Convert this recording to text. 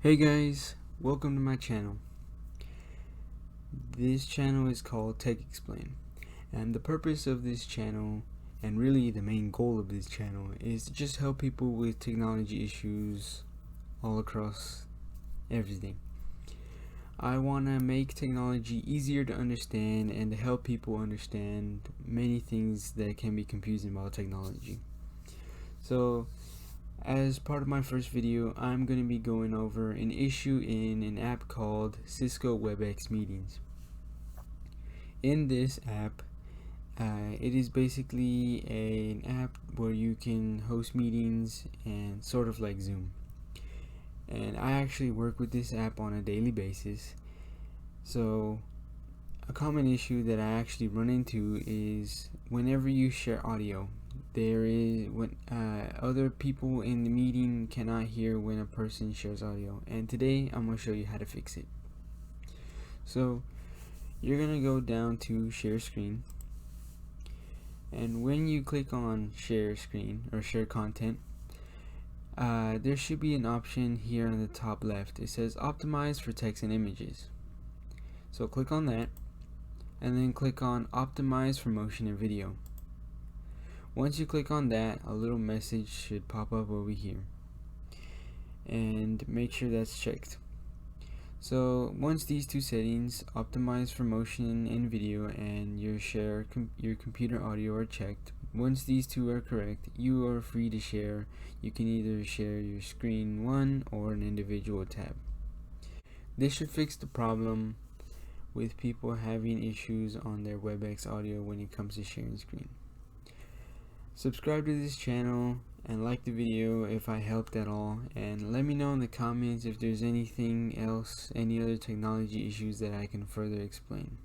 Hey guys, welcome to my channel. This channel is called Tech Explain, and the purpose of this channel, and really the main goal of this channel, is to just help people with technology issues all across everything. I want to make technology easier to understand and to help people understand many things that can be confusing about technology. So as part of my first video, I'm going to be going over an issue in an app called Cisco Webex Meetings. In this app, it is basically an app where you can host meetings and sort of like Zoom. And I actually work with this app on a daily basis. So a common issue that I actually run into is whenever you share audio, when other people in the meeting cannot hear when a person shares audio, and today I'm going to show you how to fix it. So you're going to go down to share screen, and when you click on share screen or share content, there should be an option here on the top left. It says optimize for text and images. So click on that and then click on optimize for motion and video. Once you click on that, a little message should pop up over here, and make sure that's checked. So once these two settings, optimize for motion and video and your computer audio, are checked, once these two are correct, you are free to share. You can either share your screen one or an individual tab. This should fix the problem with people having issues on their WebEx audio when it comes to sharing screen. Subscribe to this channel and like the video if I helped at all, and let me know in the comments if there's anything else, any other technology issues that I can further explain.